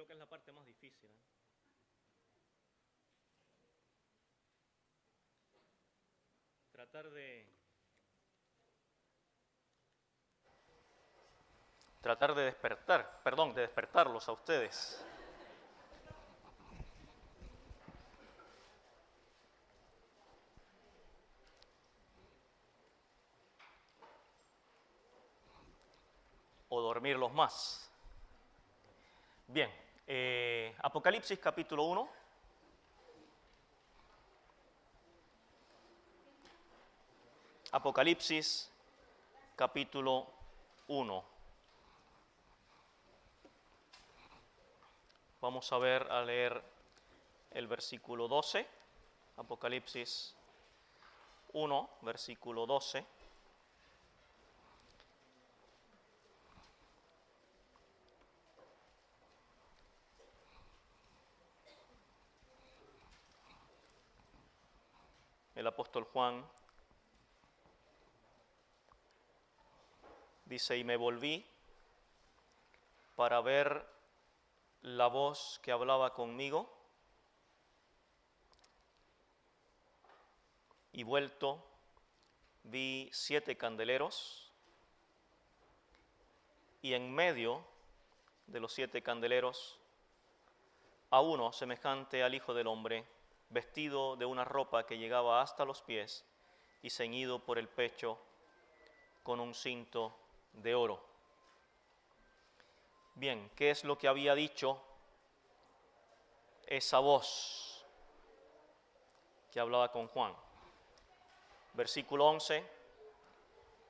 creo que es la parte más difícil, ¿eh? Tratar de despertarlos a ustedes. O dormirlos más. Bien, Apocalipsis capítulo 1. Apocalipsis capítulo 1. Vamos a leer el versículo 12. Apocalipsis 1, versículo 12. El apóstol Juan dice: y me volví para ver la voz que hablaba conmigo, y vuelto vi 7 candeleros, y en medio de los 7 candeleros a uno semejante al Hijo del Hombre, vestido de una ropa que llegaba hasta los pies y ceñido por el pecho con un cinto de oro. Bien, ¿qué es lo que había dicho esa voz que hablaba con Juan? Versículo 11,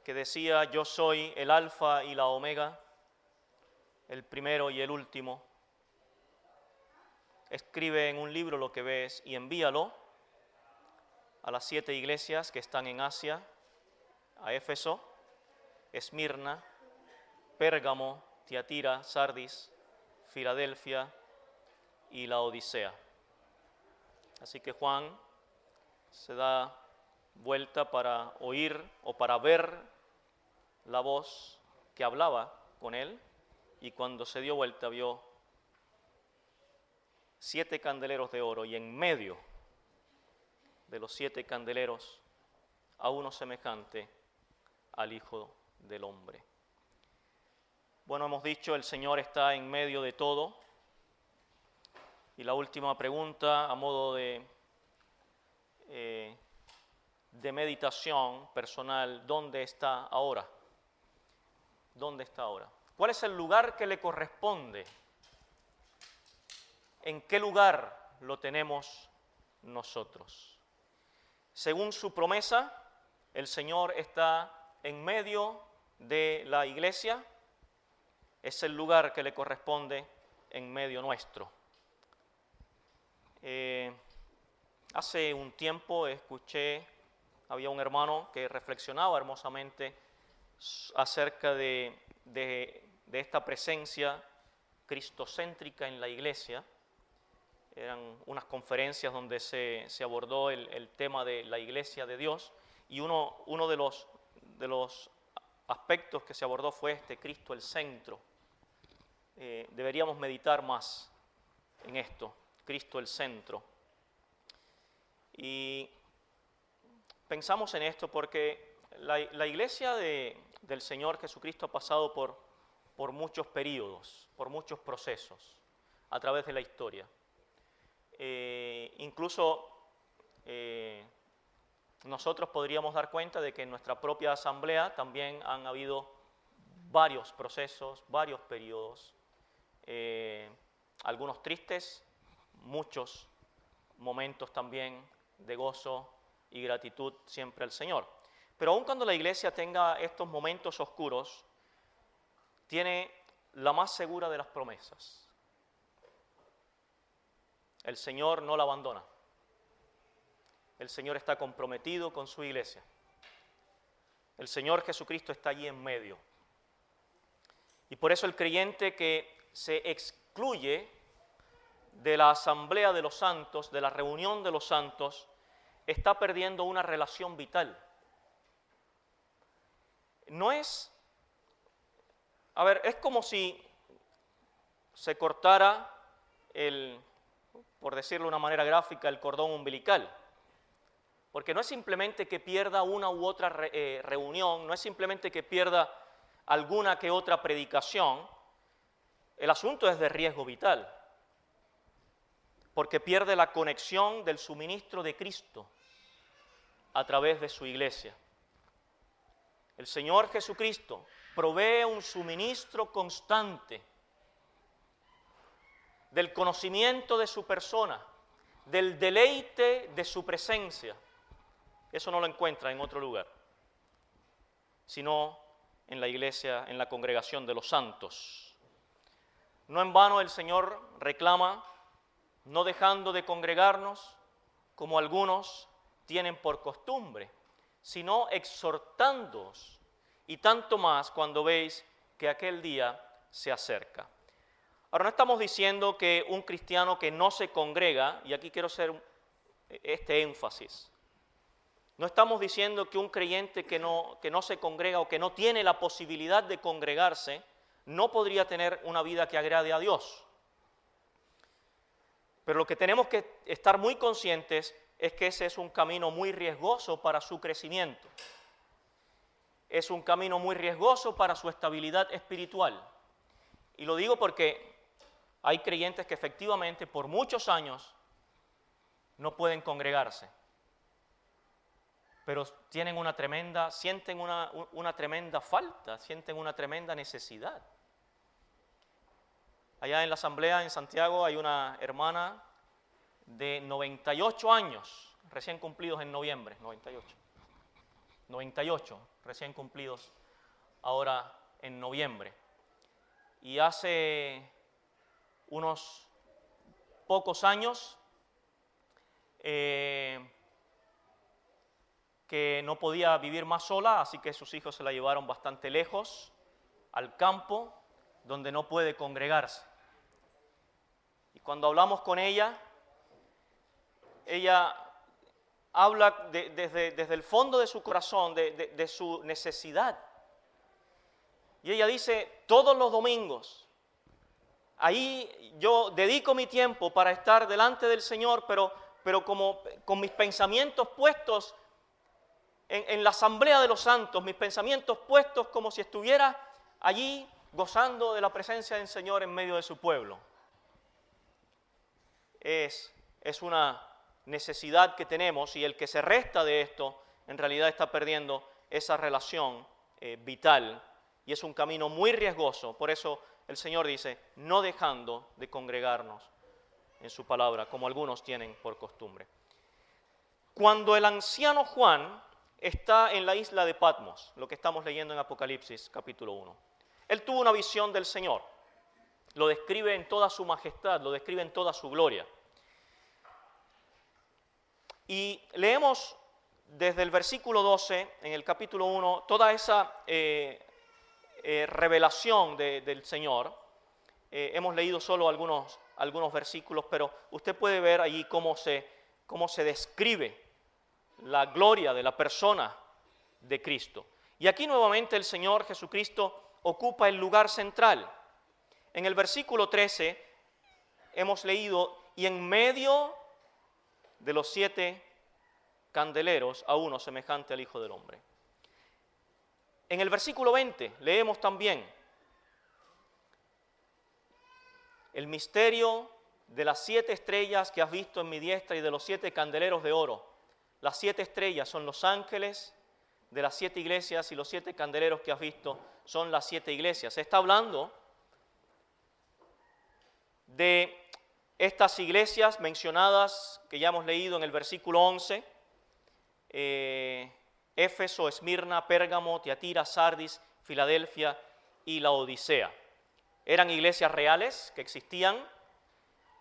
que decía: yo soy el alfa y la omega, el primero y el último. Escribe en un libro lo que ves y envíalo a las 7 iglesias que están en Asia, a Éfeso, Esmirna, Pérgamo, Tiatira, Sardis, Filadelfia y la Odisea. Así que Juan se da vuelta para oír o para ver la voz que hablaba con él, y cuando se dio vuelta vio 7 candeleros de oro, y en medio de los 7 candeleros a uno semejante al Hijo del Hombre. Bueno, hemos dicho, el Señor está en medio de todo. Y la última pregunta, a modo de meditación personal: ¿dónde está ahora? ¿Dónde está ahora? ¿Cuál es el lugar que le corresponde? ¿En qué lugar lo tenemos nosotros? Según su promesa, el Señor está en medio de la iglesia. Es el lugar que le corresponde en medio nuestro. Hace un tiempo había un hermano que reflexionaba hermosamente acerca de esta presencia cristocéntrica en la iglesia. Eran unas conferencias donde se abordó el tema de la iglesia de Dios, y uno de los aspectos que se abordó fue Cristo el centro. Deberíamos meditar más en esto, Cristo el centro. Y pensamos en esto porque la iglesia del Señor Jesucristo ha pasado por muchos períodos, por muchos procesos a través de la historia. Incluso nosotros podríamos dar cuenta de que en nuestra propia asamblea también han habido varios procesos, varios periodos, algunos tristes, muchos momentos también de gozo y gratitud siempre al Señor. Pero aun cuando la iglesia tenga estos momentos oscuros, tiene la más segura de las promesas. El Señor no la abandona. El Señor está comprometido con su iglesia. El Señor Jesucristo está allí en medio. Y por eso el creyente que se excluye de la asamblea de los santos, de la reunión de los santos, está perdiendo una relación vital. Es como si se cortara por decirlo de una manera gráfica, el cordón umbilical. Porque no es simplemente que pierda una u otra reunión, no es simplemente que pierda alguna que otra predicación, el asunto es de riesgo vital, porque pierde la conexión del suministro de Cristo a través de su iglesia. El Señor Jesucristo provee un suministro constante del conocimiento de su persona, del deleite de su presencia. Eso no lo encuentra en otro lugar, sino en la iglesia, en la congregación de los santos. No en vano el Señor reclama, no dejando de congregarnos, como algunos tienen por costumbre, sino exhortándoos, y tanto más cuando veis que aquel día se acerca. Ahora, no estamos diciendo que un cristiano que no se congrega, y aquí quiero hacer este énfasis, no estamos diciendo que un creyente que no se congrega o que no tiene la posibilidad de congregarse, no podría tener una vida que agrade a Dios. Pero lo que tenemos que estar muy conscientes es que ese es un camino muy riesgoso para su crecimiento. Es un camino muy riesgoso para su estabilidad espiritual. Y lo digo porque hay creyentes que efectivamente por muchos años no pueden congregarse, pero sienten una tremenda falta, sienten una tremenda necesidad. Allá en la asamblea en Santiago hay una hermana de 98 años, recién cumplidos en noviembre, 98 recién cumplidos ahora en noviembre. Y hace unos pocos años que no podía vivir más sola, así que sus hijos se la llevaron bastante lejos, al campo, donde no puede congregarse. Y cuando hablamos con ella habla desde el fondo de su corazón, de su necesidad. Y ella dice, todos los domingos, ahí yo dedico mi tiempo para estar delante del Señor, pero como con mis pensamientos puestos en la asamblea de los santos, mis pensamientos puestos como si estuviera allí gozando de la presencia del Señor en medio de su pueblo. Es una necesidad que tenemos, y el que se resta de esto en realidad está perdiendo esa relación vital, y es un camino muy riesgoso. Por eso el Señor dice, no dejando de congregarnos en su palabra, como algunos tienen por costumbre. Cuando el anciano Juan está en la isla de Patmos, lo que estamos leyendo en Apocalipsis capítulo 1, él tuvo una visión del Señor, lo describe en toda su majestad, lo describe en toda su gloria. Y leemos desde el versículo 12, en el capítulo 1, toda esa revelación del Señor. Hemos leído solo algunos versículos, pero usted puede ver allí cómo se describe la gloria de la persona de Cristo. Y aquí nuevamente el Señor Jesucristo ocupa el lugar central. En el versículo 13 hemos leído, y en medio de los 7 candeleros a uno semejante al Hijo del Hombre. En el versículo 20 leemos también el misterio de las 7 estrellas que has visto en mi diestra y de los 7 candeleros de oro. Las 7 estrellas son los ángeles de las 7 iglesias, y los 7 candeleros que has visto son las 7 iglesias. Se está hablando de estas iglesias mencionadas que ya hemos leído en el versículo 11, Éfeso, Esmirna, Pérgamo, Tiatira, Sardis, Filadelfia y Laodicea. Eran iglesias reales que existían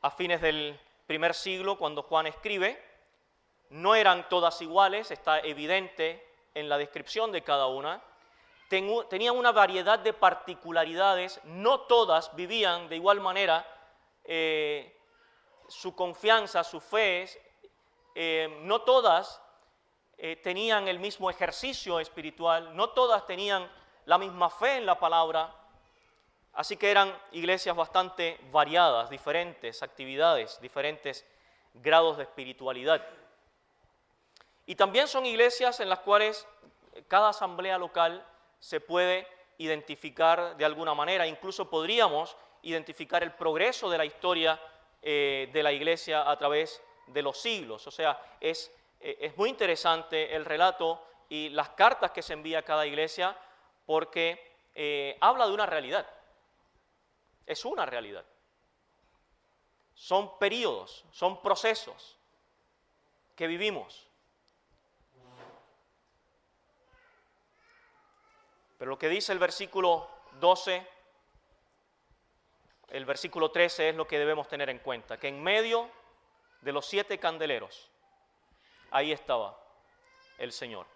a fines del primer siglo cuando Juan escribe. No eran todas iguales, está evidente en la descripción de cada una. Tenían una variedad de particularidades, no todas vivían de igual manera su confianza, su fe, no todas tenían el mismo ejercicio espiritual, no todas tenían la misma fe en la palabra, Así que eran iglesias bastante variadas, diferentes actividades, diferentes grados de espiritualidad. Y también son iglesias en las cuales cada asamblea local se puede identificar de alguna manera. Incluso podríamos identificar el progreso de la historia de la iglesia a través de los siglos. O sea, es muy interesante el relato y las cartas que se envía a cada iglesia porque habla de una realidad. Es una realidad. Son periodos, son procesos que vivimos. Pero lo que dice el versículo 12, el versículo 13 es lo que debemos tener en cuenta, que en medio de los 7 candeleros, ahí estaba el Señor.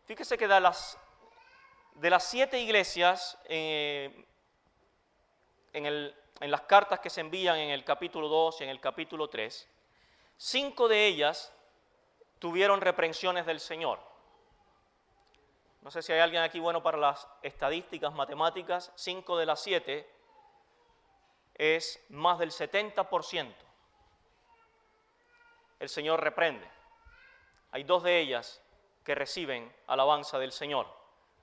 Fíjese que de las 7 iglesias, en las cartas que se envían en el capítulo 2 y en el capítulo 3, 5 de ellas tuvieron reprensiones del Señor. No sé si hay alguien aquí bueno para las estadísticas matemáticas. 5 de las 7 es más del 70%. El Señor reprende. Hay 2 de ellas que reciben alabanza del Señor,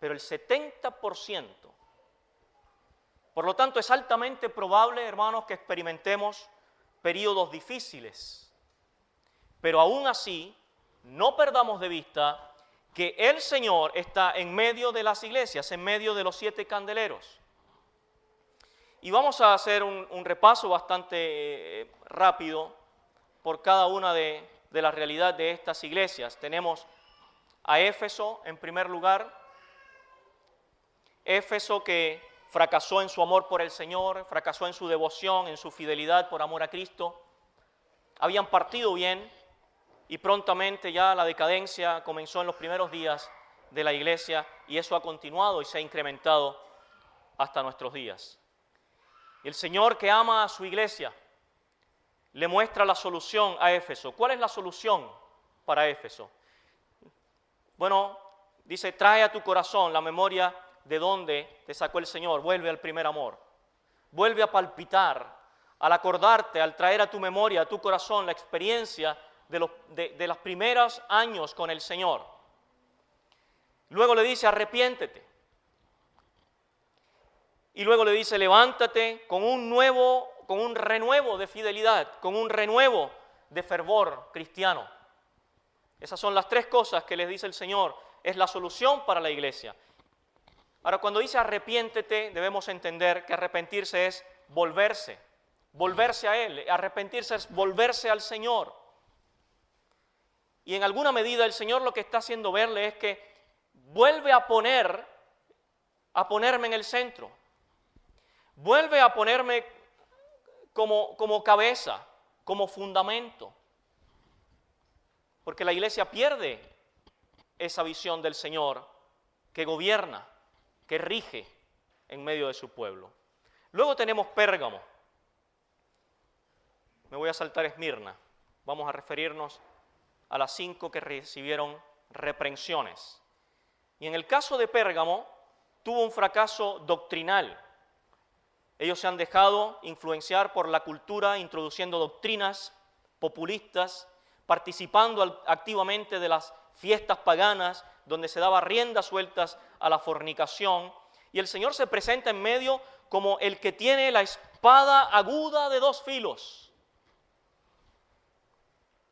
pero el 70%. Por lo tanto, es altamente probable, hermanos, que experimentemos periodos difíciles. Pero aún así, no perdamos de vista que el Señor está en medio de las iglesias, en medio de los 7 candeleros. Y vamos a hacer un repaso bastante rápido por cada una de la realidad de estas iglesias. Tenemos a Éfeso en primer lugar. Éfeso que fracasó en su amor por el Señor, fracasó en su devoción, en su fidelidad por amor a Cristo. Habían partido bien y prontamente ya la decadencia comenzó en los primeros días de la iglesia y eso ha continuado y se ha incrementado hasta nuestros días. Y el Señor, que ama a su iglesia, le muestra la solución a Éfeso. ¿Cuál es la solución para Éfeso? Bueno, dice, trae a tu corazón la memoria de dónde te sacó el Señor. Vuelve al primer amor. Vuelve a palpitar, al acordarte, al traer a tu memoria, a tu corazón, la experiencia de los primeros años con el Señor. Luego le dice, arrepiéntete. Y luego le dice, levántate con un renuevo de fidelidad, con un renuevo de fervor cristiano. Esas son las 3 cosas que les dice el Señor, es la solución para la iglesia. Ahora, cuando dice arrepiéntete, debemos entender que arrepentirse es volverse a Él. Arrepentirse es volverse al Señor. Y en alguna medida el Señor lo que está haciendo verle es que vuelve a ponerme en el centro. Vuelve a ponerme como cabeza, como fundamento. Porque la iglesia pierde esa visión del Señor que gobierna, que rige en medio de su pueblo. Luego tenemos Pérgamo. Me voy a saltar Esmirna. Vamos a referirnos a las 5 que recibieron reprensiones. Y en el caso de Pérgamo, tuvo un fracaso doctrinal. Ellos se han dejado influenciar por la cultura, introduciendo doctrinas populistas, participando activamente de las fiestas paganas, donde se daba riendas sueltas a la fornicación. Y el Señor se presenta en medio como el que tiene la espada aguda de 2 filos.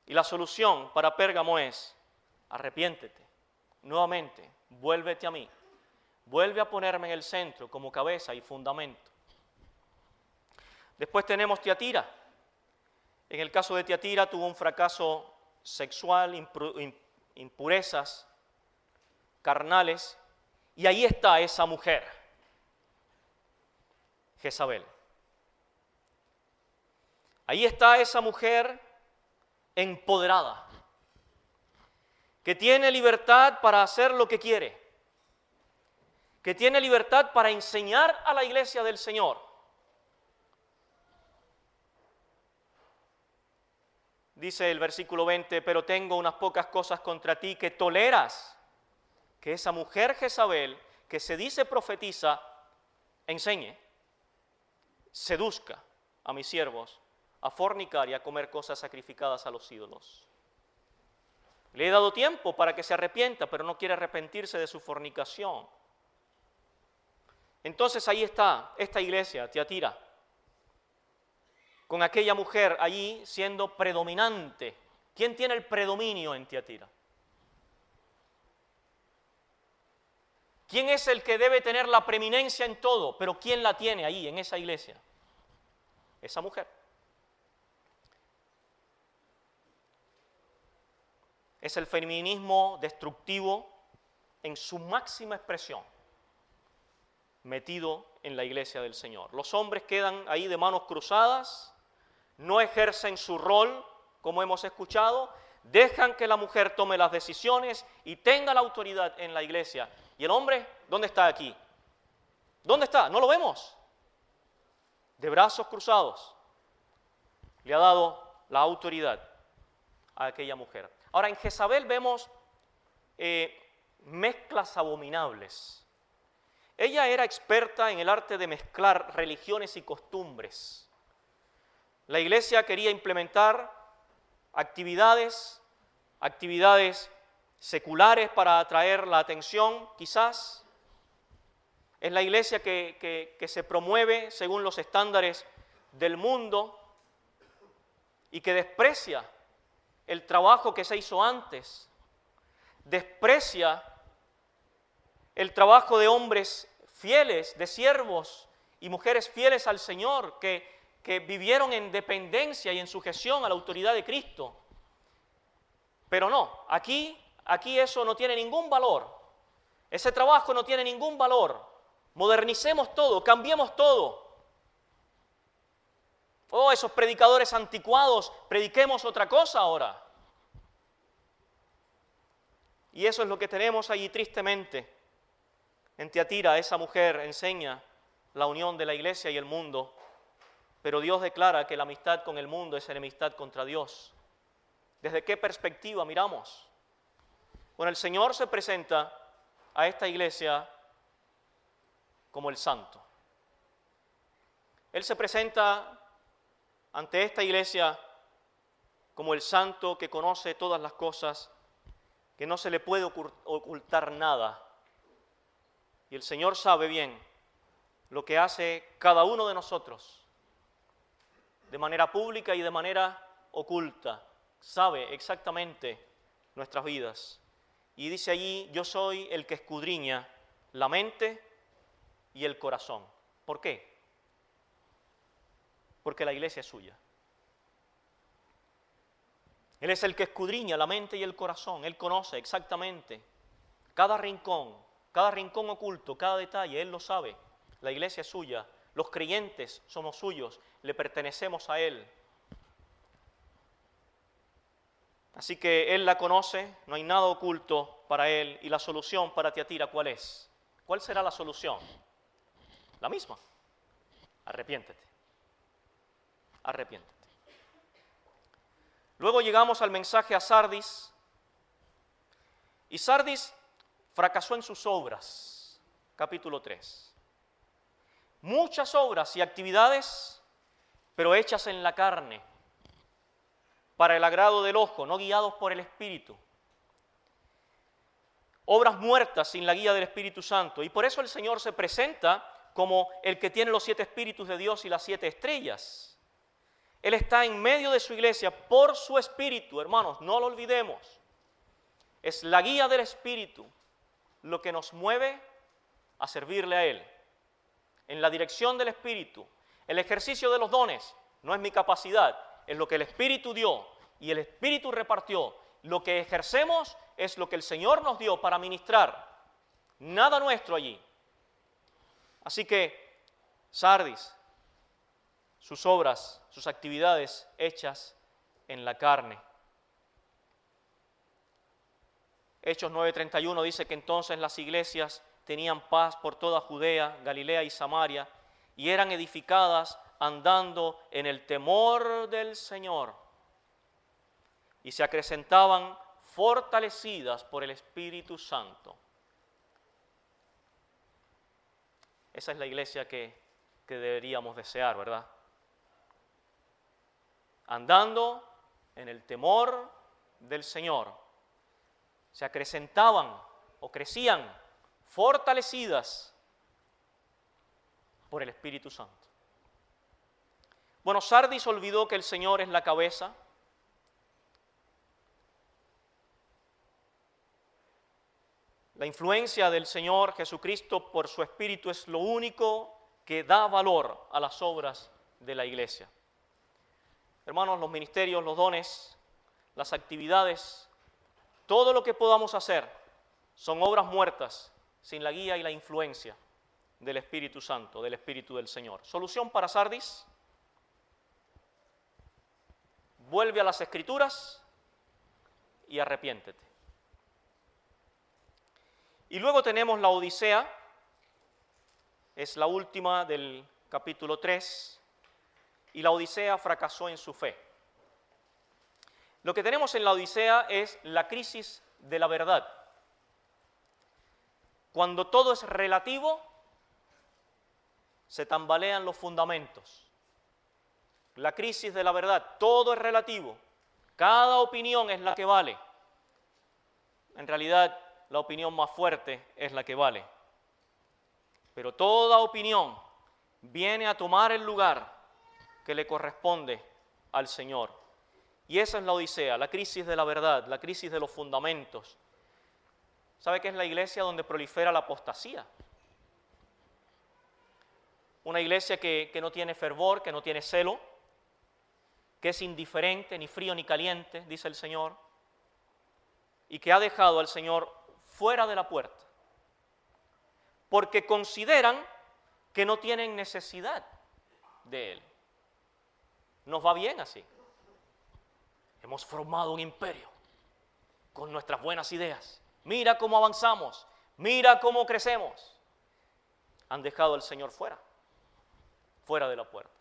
Y la solución para Pérgamo es, arrepiéntete, nuevamente, vuélvete a mí, vuelve a ponerme en el centro como cabeza y fundamento. Después tenemos Tiatira. En el caso de Tiatira tuvo un fracaso sexual, impurezas carnales, y ahí está esa mujer, Jezabel. Ahí está esa mujer empoderada, que tiene libertad para hacer lo que quiere, que tiene libertad para enseñar a la iglesia del Señor. Dice el versículo 20, pero tengo unas pocas cosas contra ti, que toleras que esa mujer Jezabel, que se dice profetiza, enseñe. seduzca a mis siervos a fornicar y a comer cosas sacrificadas a los ídolos. Le he dado tiempo para que se arrepienta, pero no quiere arrepentirse de su fornicación. Entonces ahí está esta iglesia, Tiatira, con aquella mujer allí siendo predominante. ¿Quién tiene el predominio en Tiatira? ¿Quién es el que debe tener la preeminencia en todo? Pero ¿quién la tiene ahí en esa iglesia? Esa mujer. Es el feminismo destructivo en su máxima expresión, metido en la iglesia del Señor. Los hombres quedan ahí de manos cruzadas, no ejercen su rol, como hemos escuchado, dejan que la mujer tome las decisiones y tenga la autoridad en la iglesia. ¿Y el hombre dónde está aquí? ¿Dónde está? No lo vemos. De brazos cruzados. Le ha dado la autoridad a aquella mujer. Ahora, en Jezabel vemos mezclas abominables. Ella era experta en el arte de mezclar religiones y costumbres. La iglesia quería implementar actividades seculares para atraer la atención, quizás. Es la iglesia que se promueve según los estándares del mundo y que desprecia el trabajo que se hizo antes, desprecia el trabajo de hombres fieles, de siervos y mujeres fieles al Señor, que vivieron en dependencia y en sujeción a la autoridad de Cristo. Pero no, aquí eso no tiene ningún valor, ese trabajo no tiene ningún valor. Modernicemos todo, cambiemos todo. Oh, esos predicadores anticuados, prediquemos otra cosa ahora. Y eso es lo que tenemos allí tristemente. En Tiatira, esa mujer enseña la unión de la iglesia y el mundo, pero Dios declara que la amistad con el mundo es enemistad contra Dios. ¿Desde qué perspectiva miramos? Bueno, el Señor se presenta a esta iglesia como el santo. Él se presenta ante esta iglesia como el santo que conoce todas las cosas, que no se le puede ocultar nada. Y el Señor sabe bien lo que hace cada uno de nosotros, de manera pública y de manera oculta. Sabe exactamente nuestras vidas. Y dice allí, yo soy el que escudriña la mente y el corazón. ¿Por qué? Porque la iglesia es suya. Él es el que escudriña la mente y el corazón. Él conoce exactamente cada rincón oculto, cada detalle. Él lo sabe. La iglesia es suya. Los creyentes somos suyos. Le pertenecemos a Él. Así que Él la conoce. No hay nada oculto para Él. Y la solución para Tiatira, ¿cuál es? ¿Cuál será la solución? La misma. Arrepiéntete. Arrepiéntete. Luego llegamos al mensaje a Sardis, y Sardis fracasó en sus obras, capítulo 3. Muchas obras y actividades, pero hechas en la carne, para el agrado del ojo, no guiados por el Espíritu. Obras muertas sin la guía del Espíritu Santo, y por eso el Señor se presenta como el que tiene los 7 espíritus de Dios y las 7 estrellas. Él está en medio de su iglesia por su Espíritu, hermanos, no lo olvidemos. Es la guía del Espíritu lo que nos mueve a servirle a Él. En la dirección del Espíritu, el ejercicio de los dones no es mi capacidad, es lo que el Espíritu dio y el Espíritu repartió. Lo que ejercemos es lo que el Señor nos dio para ministrar. Nada nuestro allí. Así que, Sardis, sus obras, sus actividades hechas en la carne. Hechos 9:31 dice que entonces las iglesias tenían paz por toda Judea, Galilea y Samaria, y eran edificadas andando en el temor del Señor, y se acrecentaban fortalecidas por el Espíritu Santo. Esa es la iglesia que que deberíamos desear, ¿verdad? Andando en el temor del Señor, se acrecentaban o crecían fortalecidas por el Espíritu Santo. Bueno, Sardis olvidó que el Señor es la cabeza. La influencia del Señor Jesucristo por su Espíritu es lo único que da valor a las obras de la iglesia. Hermanos, los ministerios, los dones, las actividades, todo lo que podamos hacer son obras muertas sin la guía y la influencia del Espíritu Santo, del Espíritu del Señor. Solución para Sardis: vuelve a las Escrituras y arrepiéntete. Y luego tenemos la Odisea, es la última del capítulo 3, y la Odisea fracasó en su fe. Lo que tenemos en la Odisea es la crisis de la verdad. Cuando todo es relativo, se tambalean los fundamentos. La crisis de la verdad, todo es relativo. Cada opinión es la que vale. En realidad, la opinión más fuerte es la que vale. Pero toda opinión viene a tomar el lugar que le corresponde al Señor. Y esa es la Odisea, la crisis de la verdad, la crisis de los fundamentos. ¿Sabe qué es la iglesia donde prolifera la apostasía? Una iglesia que no tiene fervor, que no tiene celo, que es indiferente, ni frío ni caliente, dice el Señor, y que ha dejado al Señor fuera de la puerta, porque consideran que no tienen necesidad de Él. Nos va bien así. Hemos formado un imperio con nuestras buenas ideas. Mira cómo avanzamos, mira cómo crecemos. Han dejado al Señor fuera de la puerta.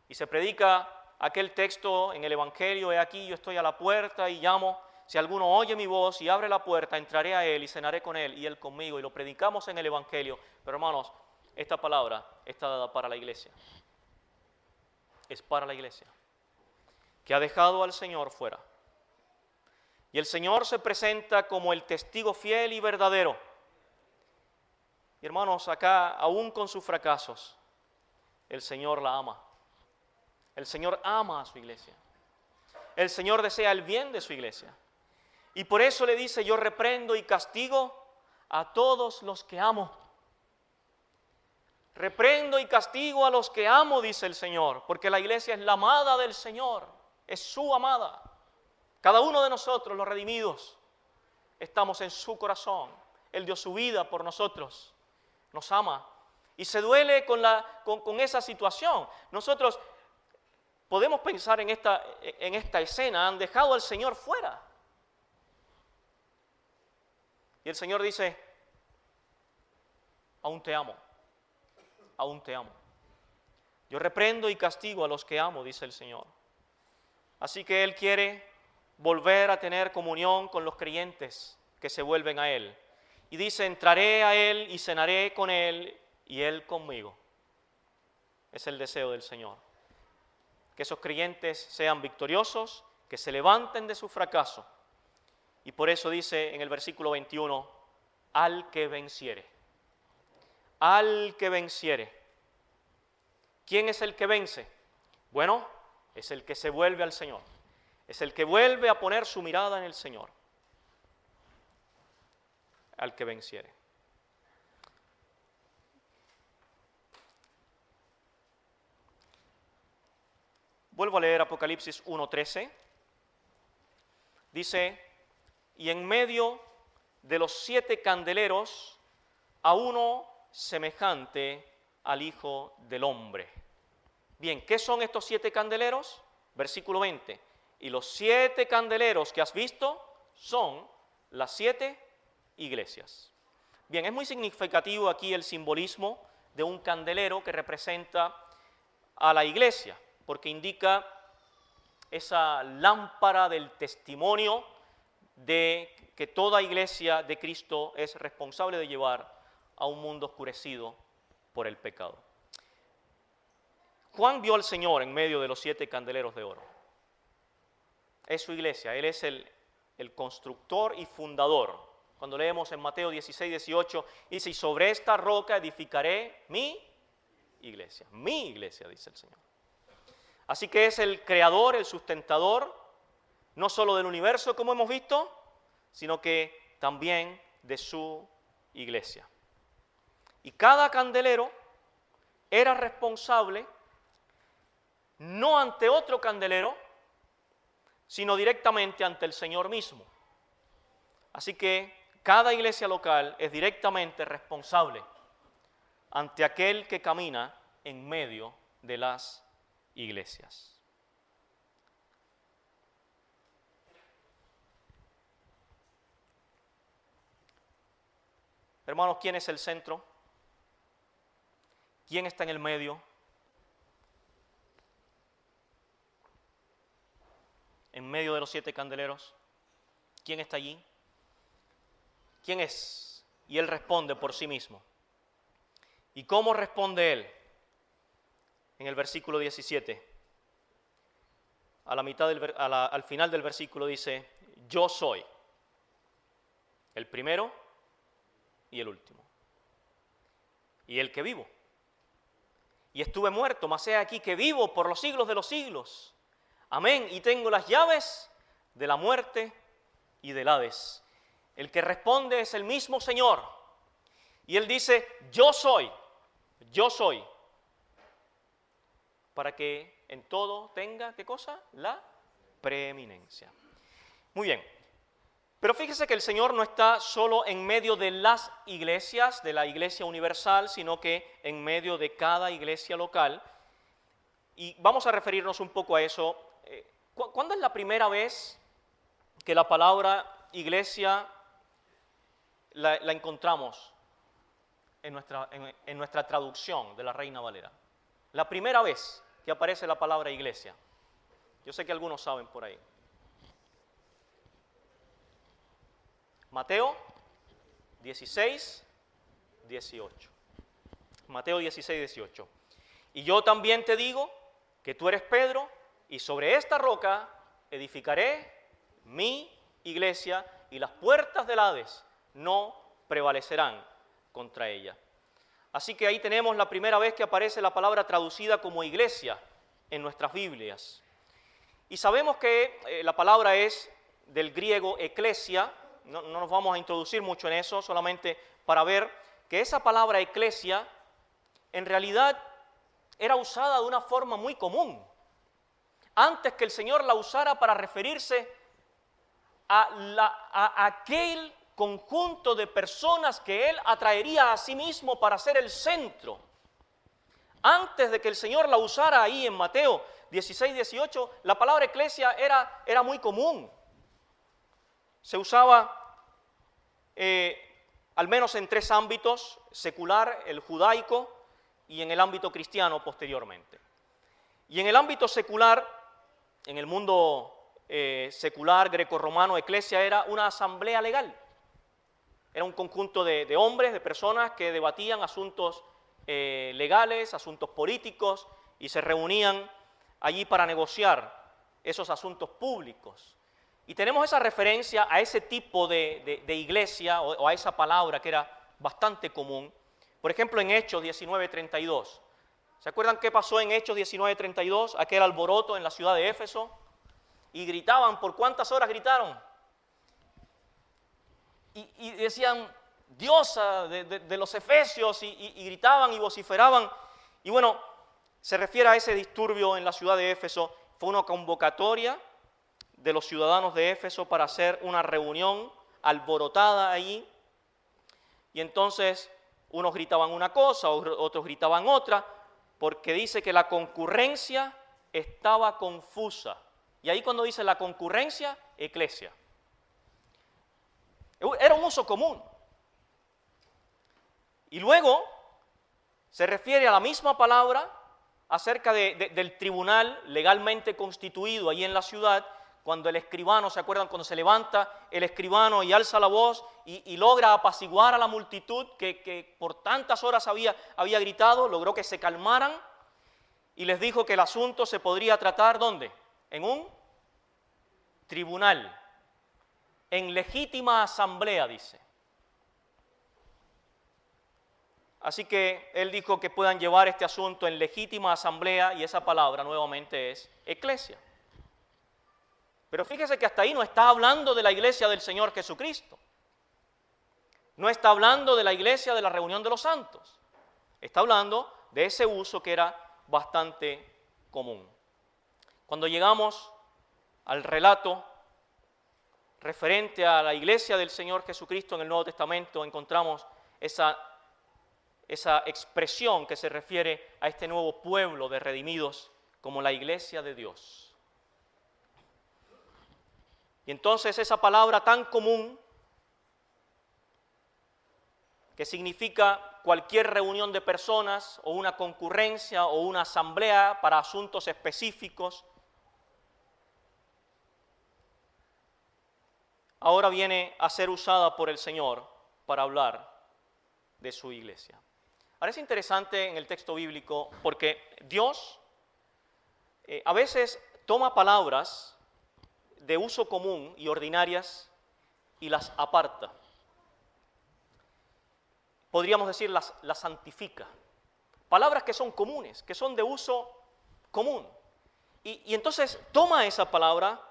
Y se predica aquel texto en el Evangelio: he aquí, yo estoy a la puerta y llamo. Si alguno oye mi voz y abre la puerta, entraré a él y cenaré con él y él conmigo. Y lo predicamos en el Evangelio. Pero hermanos, esta palabra está dada para la iglesia. Es para la iglesia, que ha dejado al Señor fuera. Y el Señor se presenta como el testigo fiel y verdadero. Y hermanos, acá, aún con sus fracasos, el Señor la ama. El Señor ama a su iglesia. El Señor desea el bien de su iglesia. Y por eso le dice: yo reprendo y castigo a todos los que amo. Reprendo y castigo a los que amo, dice el Señor, porque la iglesia es la amada del Señor, es su amada. Cada uno de nosotros, los redimidos, estamos en su corazón. Él dio su vida por nosotros, nos ama y se duele con esa situación. Nosotros podemos pensar en esta escena: han dejado al Señor fuera. Y el Señor dice: aún te amo, aún te amo. Yo reprendo y castigo a los que amo, dice el Señor. Así que Él quiere volver a tener comunión con los creyentes que se vuelven a Él. Y dice: entraré a Él y cenaré con Él y Él conmigo. Es el deseo del Señor. Que esos creyentes sean victoriosos, que se levanten de su fracaso. Y por eso dice en el versículo 21, al que venciere. Al que venciere. ¿Quién es el que vence? Bueno, es el que se vuelve al Señor. Es el que vuelve a poner su mirada en el Señor. Al que venciere. Vuelvo a leer Apocalipsis 1:13. Dice: y en medio de los 7 candeleros a uno semejante al Hijo del Hombre. Bien, ¿qué son estos 7 candeleros? Versículo 20. Y los 7 candeleros que has visto son las 7 iglesias. Bien, es muy significativo aquí el simbolismo de un candelero que representa a la iglesia, porque indica esa lámpara del testimonio de que toda iglesia de Cristo es responsable de llevar a un mundo oscurecido por el pecado. Juan vio al Señor en medio de los 7 candeleros de oro. Es su iglesia, Él es el constructor y fundador. Cuando leemos en Mateo 16, 18, dice, y sobre esta roca edificaré mi iglesia, dice el Señor. Así que es el creador, el sustentador, no solo del universo, como hemos visto, sino que también de su iglesia. Y cada candelero era responsable no ante otro candelero, sino directamente ante el Señor mismo. Así que cada iglesia local es directamente responsable ante aquel que camina en medio de las iglesias. Hermanos, ¿quién es el centro? ¿Quién está en el medio? En medio de los 7 candeleros. ¿Quién está allí? ¿Quién es? Y él responde por sí mismo. ¿Y cómo responde él? En el versículo 17. Al final del versículo dice, yo soy el primero y el último, y el que vivo. Y estuve muerto, mas he aquí que vivo por los siglos de los siglos. Amén. Y tengo las llaves de la muerte y del Hades. El que responde es el mismo Señor. Y Él dice, yo soy, para que en todo tenga, ¿qué cosa? La preeminencia. Muy bien. Pero fíjese que el Señor no está solo en medio de las iglesias, de la iglesia universal, sino que en medio de cada iglesia local. Y vamos a referirnos un poco a eso. ¿Cuándo es la primera vez que la palabra iglesia la encontramos en nuestra traducción de la Reina Valera? La primera vez que aparece la palabra iglesia. Yo sé que algunos saben por ahí. Mateo 16, 18. Mateo 16, 18. Y yo también te digo que tú eres Pedro, y sobre esta roca edificaré mi iglesia, y las puertas del Hades no prevalecerán contra ella. Así que ahí tenemos la primera vez que aparece la palabra traducida como iglesia en nuestras Biblias. Y sabemos que la palabra es del griego eclesia. No nos vamos a introducir mucho en eso, solamente para ver que esa palabra eclesia en realidad era usada de una forma muy común. Antes que el Señor la usara para referirse a aquel conjunto de personas que Él atraería a sí mismo para ser el centro. Antes de que el Señor la usara ahí en Mateo 16, 18, la palabra eclesia era muy común. Se usaba al menos en 3 ámbitos: secular, el judaico y en el ámbito cristiano posteriormente. Y en el ámbito secular, en el mundo secular grecorromano, eclesia era una asamblea legal. Era un conjunto de hombres, de personas que debatían asuntos legales, asuntos políticos, y se reunían allí para negociar esos asuntos públicos. Y tenemos esa referencia a ese tipo de iglesia o a esa palabra que era bastante común. Por ejemplo, en Hechos 19:32. ¿Se acuerdan qué pasó en Hechos 19:32? Aquel alboroto en la ciudad de Éfeso. Y gritaban, ¿por cuántas horas gritaron? Y decían, diosa de los efesios, y gritaban y vociferaban. Y bueno, se refiere a ese disturbio en la ciudad de Éfeso. Fue una convocatoria de los ciudadanos de Éfeso para hacer una reunión alborotada allí. Y entonces unos gritaban una cosa, otros gritaban otra, porque dice que la concurrencia estaba confusa. Y ahí cuando dice la concurrencia, eclesia. Era un uso común. Y luego se refiere a la misma palabra acerca del tribunal legalmente constituido ahí en la ciudad, cuando el escribano, ¿se acuerdan? Cuando se levanta el escribano y alza la voz y logra apaciguar a la multitud que por tantas horas había gritado, logró que se calmaran. y les dijo que el asunto se podría tratar ¿dónde? En un tribunal, en legítima asamblea, dice. Así que él dijo que puedan llevar este asunto en legítima asamblea, y esa palabra nuevamente es eclesia. Pero fíjese que hasta ahí no está hablando de la iglesia del Señor Jesucristo. No está hablando de la iglesia de la reunión de los santos. Está hablando de ese uso que era bastante común. Cuando llegamos al relato referente a la iglesia del Señor Jesucristo en el Nuevo Testamento, encontramos esa expresión que se refiere a este nuevo pueblo de redimidos como la iglesia de Dios. Y entonces esa palabra tan común, que significa cualquier reunión de personas o una concurrencia o una asamblea para asuntos específicos, ahora viene a ser usada por el Señor para hablar de su iglesia. Ahora es interesante en el texto bíblico porque Dios a veces toma palabras de uso común y ordinarias y las aparta. Podríamos decir las santifica. Palabras que son comunes, que son de uso común. Y entonces toma esa palabra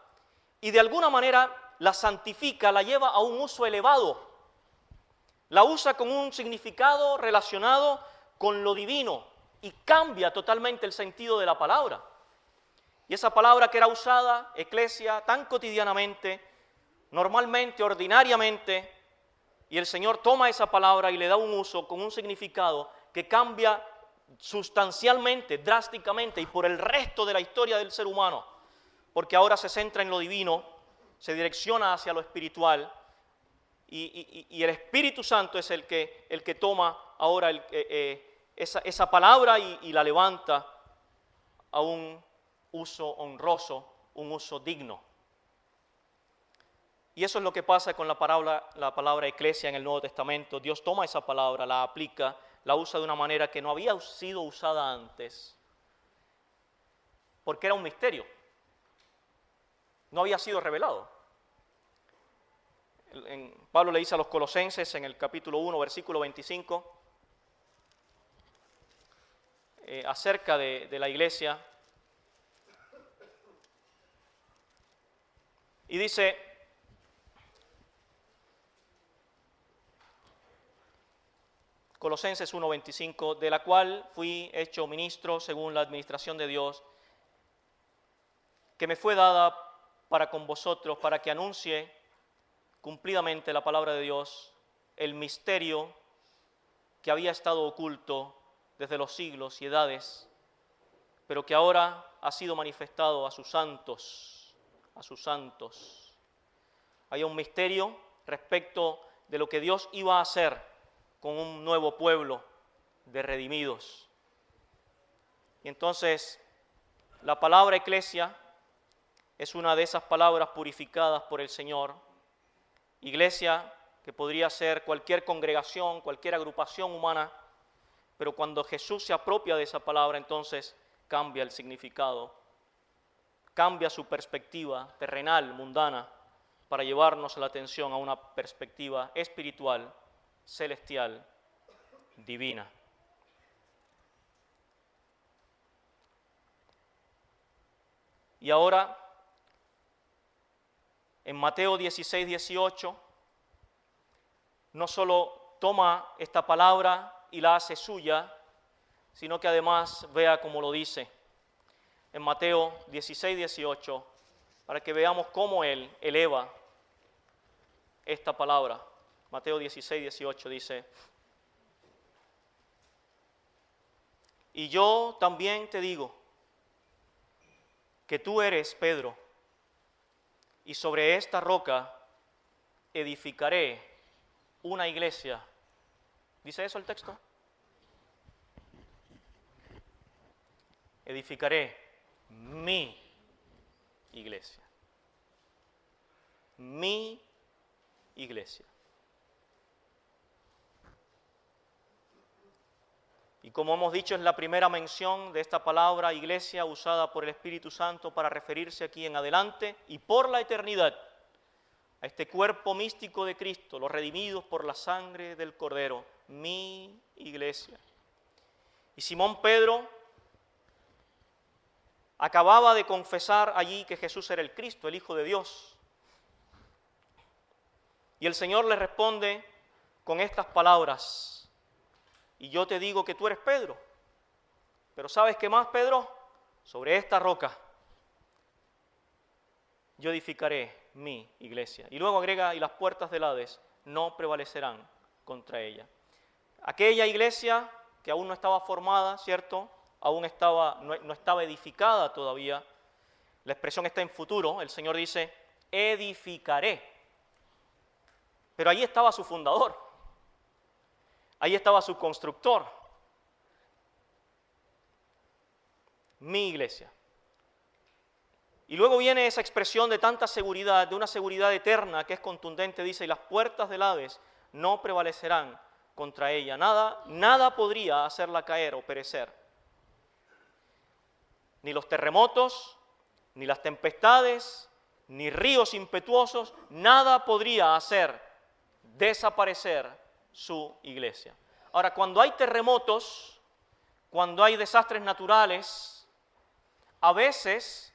y de alguna manera la santifica, la lleva a un uso elevado. La usa con un significado relacionado con lo divino y cambia totalmente el sentido de la palabra. Y esa palabra que era usada, eclesia, tan cotidianamente, normalmente, ordinariamente, y el Señor toma esa palabra y le da un uso con un significado que cambia sustancialmente, drásticamente y por el resto de la historia del ser humano, porque ahora se centra en lo divino, se direcciona hacia lo espiritual y el Espíritu Santo es el que toma ahora esa palabra y la levanta a un uso honroso, un uso digno. Y eso es lo que pasa con la palabra eclesia en el Nuevo Testamento. Dios toma esa palabra, la aplica, la usa de una manera que no había sido usada antes, porque era un misterio. No había sido revelado. Pablo le dice a los Colosenses en el capítulo 1, versículo 25, acerca de la iglesia, y dice: Colosenses 1:25, de la cual fui hecho ministro según la administración de Dios, que me fue dada para con vosotros, para que anuncie cumplidamente la palabra de Dios, el misterio que había estado oculto desde los siglos y edades, pero que ahora ha sido manifestado a sus santos, a sus santos. Hay un misterio respecto de lo que Dios iba a hacer con un nuevo pueblo de redimidos. Y entonces, la palabra eclesia es una de esas palabras purificadas por el Señor. Iglesia, que podría ser cualquier congregación, cualquier agrupación humana, pero cuando Jesús se apropia de esa palabra, entonces cambia el significado, cambia su perspectiva terrenal, mundana, para llevarnos la atención a una perspectiva espiritual, celestial, divina. Y ahora, en Mateo 16, 18, no solo toma esta palabra y la hace suya, sino que además vea cómo lo dice. En Mateo 16, 18, para que veamos cómo Él eleva esta palabra. Mateo 16, 18 dice: y yo también te digo que tú eres Pedro, y sobre esta roca edificaré una iglesia. ¿Dice eso el texto? Edificaré mi iglesia. Mi iglesia. Y como hemos dicho, es la primera mención de esta palabra iglesia usada por el Espíritu Santo para referirse aquí en adelante y por la eternidad a este cuerpo místico de Cristo, los redimidos por la sangre del Cordero, mi iglesia. Y Simón Pedro acababa de confesar allí que Jesús era el Cristo, el Hijo de Dios. Y el Señor le responde con estas palabras: y yo te digo que tú eres Pedro, pero ¿sabes qué más, Pedro? Sobre esta roca yo edificaré mi iglesia. Y luego agrega: y las puertas del Hades no prevalecerán contra ella. Aquella iglesia que aún no estaba formada, ¿cierto? Aún no estaba edificada todavía. La expresión está en futuro. El Señor dice: edificaré. Pero ahí estaba su fundador. Ahí estaba su constructor. Mi iglesia. Y luego viene esa expresión de tanta seguridad, de una seguridad eterna que es contundente. Dice: y las puertas del Hades no prevalecerán contra ella. Nada podría hacerla caer o perecer. Ni los terremotos, ni las tempestades, ni ríos impetuosos, nada podría hacer desaparecer su iglesia. Ahora, cuando hay terremotos, cuando hay desastres naturales, a veces,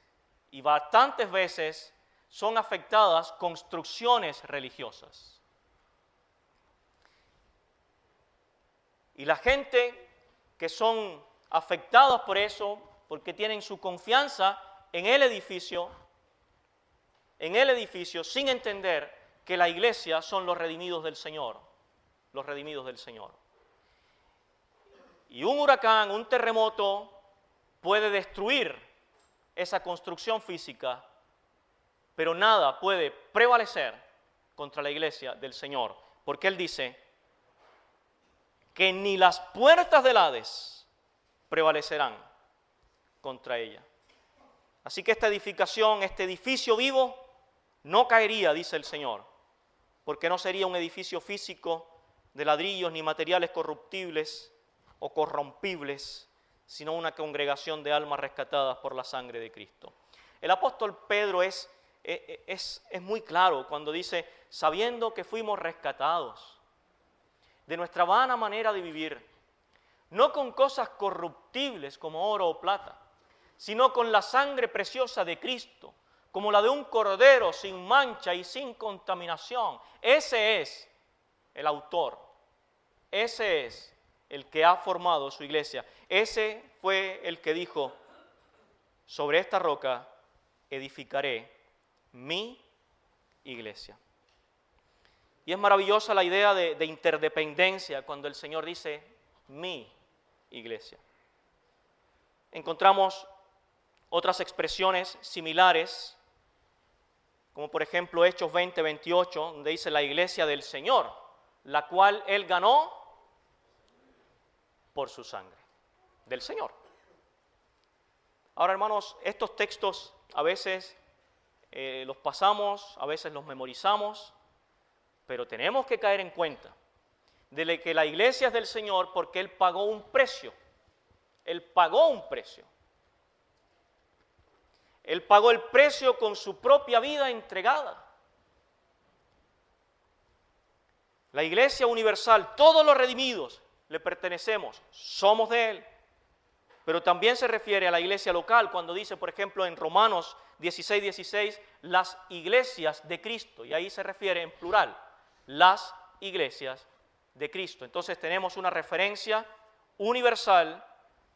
y bastantes veces, son afectadas construcciones religiosas. Y la gente que son afectados por eso, porque tienen su confianza en el edificio, sin entender que la iglesia son los redimidos del Señor, los redimidos del Señor. Y un huracán, un terremoto, puede destruir esa construcción física, pero nada puede prevalecer contra la iglesia del Señor, porque Él dice que ni las puertas del Hades prevalecerán contra ella. Así que esta edificación, este edificio vivo, no caería, dice el Señor, porque no sería un edificio físico de ladrillos ni materiales corruptibles o corrompibles, sino una congregación de almas rescatadas por la sangre de Cristo. El apóstol Pedro es muy claro cuando dice: sabiendo que fuimos rescatados de nuestra vana manera de vivir, no con cosas corruptibles como oro o plata, sino con la sangre preciosa de Cristo, como la de un cordero sin mancha y sin contaminación. Ese es el autor, ese es el que ha formado su iglesia. Ese fue el que dijo: sobre esta roca edificaré mi iglesia. Y es maravillosa la idea de interdependencia cuando el Señor dice mi iglesia. Encontramos otras expresiones similares, como por ejemplo Hechos 20:28, donde dice la iglesia del Señor, la cual Él ganó por su sangre, del Señor. Ahora, hermanos, estos textos a veces los pasamos, a veces los memorizamos, pero tenemos que caer en cuenta de que la iglesia es del Señor porque Él pagó un precio. Él pagó un precio. Él pagó el precio con su propia vida entregada. La iglesia universal, todos los redimidos le pertenecemos, somos de Él. Pero también se refiere a la iglesia local cuando dice, por ejemplo, en Romanos 16:16, las iglesias de Cristo. Y ahí se refiere en plural, las iglesias de Cristo. Entonces tenemos una referencia universal.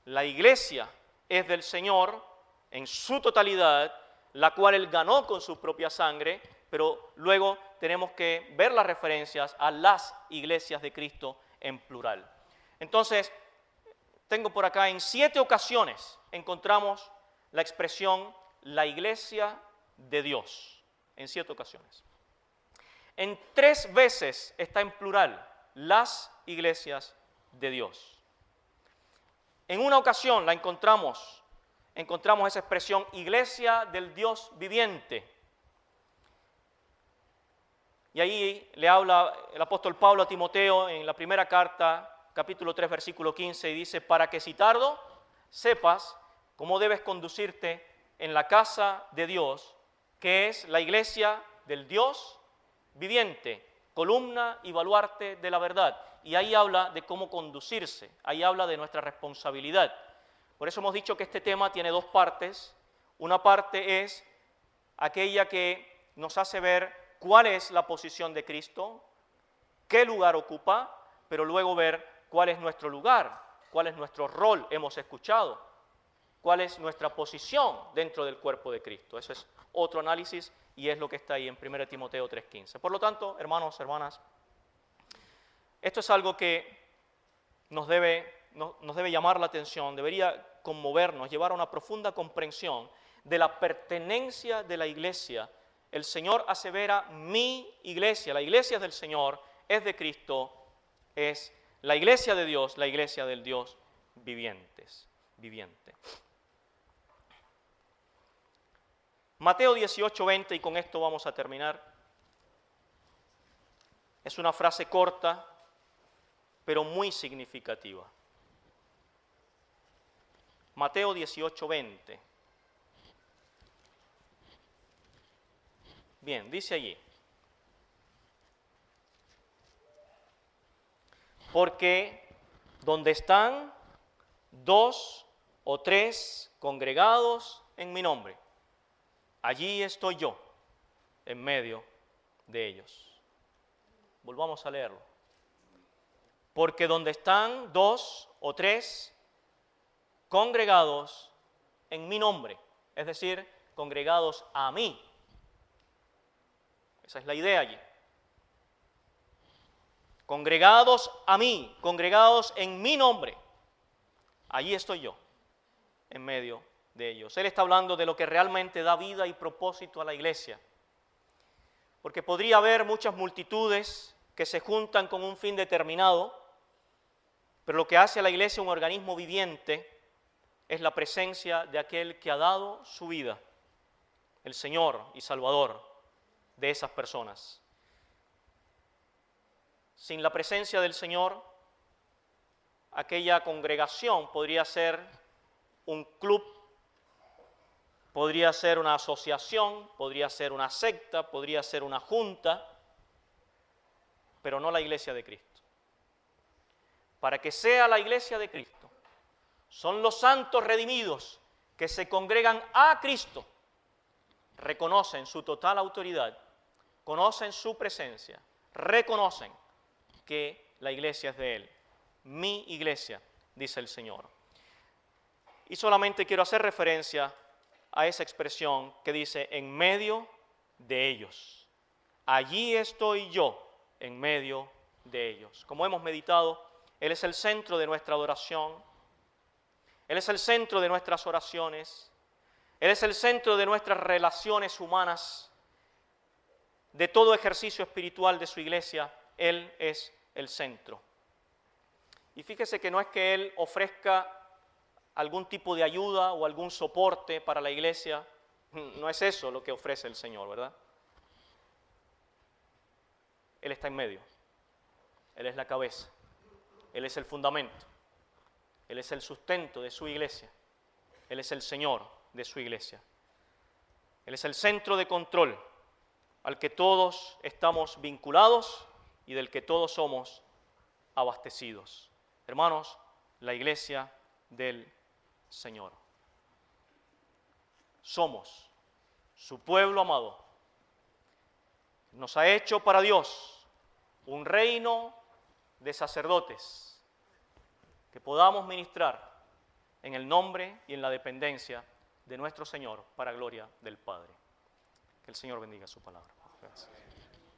La iglesia es del Señor en su totalidad, la cual Él ganó con su propia sangre, pero luego tenemos que ver las referencias a las iglesias de Cristo en plural. Entonces, tengo por acá, en 7 ocasiones encontramos la expresión la iglesia de Dios, en 7 ocasiones. En 3 veces está en plural, las iglesias de Dios. En una ocasión la encontramos esa expresión, iglesia del Dios viviente. Y ahí le habla el apóstol Pablo a Timoteo en la primera carta, capítulo 3, versículo 15, y dice, para que si tardo, sepas cómo debes conducirte en la casa de Dios, que es la iglesia del Dios viviente, columna y baluarte de la verdad. Y ahí habla de cómo conducirse, ahí habla de nuestra responsabilidad. Por eso hemos dicho que este tema tiene dos partes. Una parte es aquella que nos hace ver cuál es la posición de Cristo, qué lugar ocupa, pero luego ver cuál es nuestro lugar, cuál es nuestro rol, hemos escuchado, cuál es nuestra posición dentro del cuerpo de Cristo. Eso es otro análisis y es lo que está ahí en 1 Timoteo 3:15. Por lo tanto, hermanos, hermanas, esto es algo que nos debe llamar la atención, debería conmovernos, llevar a una profunda comprensión de la pertenencia de la iglesia. El Señor asevera, mi iglesia, la iglesia es del Señor, es de Cristo, es la iglesia de Dios, la iglesia del Dios viviente. Mateo 18:20, y con esto vamos a terminar. Es una frase corta, pero muy significativa. Mateo 18:20. Bien, dice allí, porque donde están 2 o 3 congregados en mi nombre, allí estoy yo, en medio de ellos. Volvamos a leerlo. Porque donde están 2 o 3 congregados en mi nombre, es decir, congregados a mí. Esa es la idea allí. Congregados a mí, congregados en mi nombre, allí estoy yo, en medio de ellos. Él está hablando de lo que realmente da vida y propósito a la iglesia. Porque podría haber muchas multitudes que se juntan con un fin determinado, pero lo que hace a la iglesia un organismo viviente es la presencia de aquel que ha dado su vida, el Señor y Salvador de esas personas. Sin la presencia del Señor, aquella congregación podría ser un club, podría ser una asociación, podría ser una secta, podría ser una junta, pero no la iglesia de Cristo. Para que sea la iglesia de Cristo, son los santos redimidos que se congregan a Cristo, reconocen su total autoridad, conocen su presencia, reconocen que la iglesia es de Él. Mi iglesia, dice el Señor. Y solamente quiero hacer referencia a esa expresión que dice, en medio de ellos. Allí estoy yo, en medio de ellos. Como hemos meditado, Él es el centro de nuestra adoración, Él es el centro de nuestras oraciones, Él es el centro de nuestras relaciones humanas, de todo ejercicio espiritual de su iglesia. Él es el centro. Y fíjese que no es que Él ofrezca algún tipo de ayuda o algún soporte para la iglesia, no es eso lo que ofrece el Señor, ¿verdad? Él está en medio, Él es la cabeza, Él es el fundamento, Él es el sustento de su iglesia, Él es el Señor de su iglesia, Él es el centro de control al que todos estamos vinculados y del que todos somos abastecidos. Hermanos, la iglesia del Señor. Somos su pueblo amado. Nos ha hecho para Dios un reino de sacerdotes que podamos ministrar en el nombre y en la dependencia de nuestro Señor para gloria del Padre. Que el Señor bendiga su palabra. Gracias.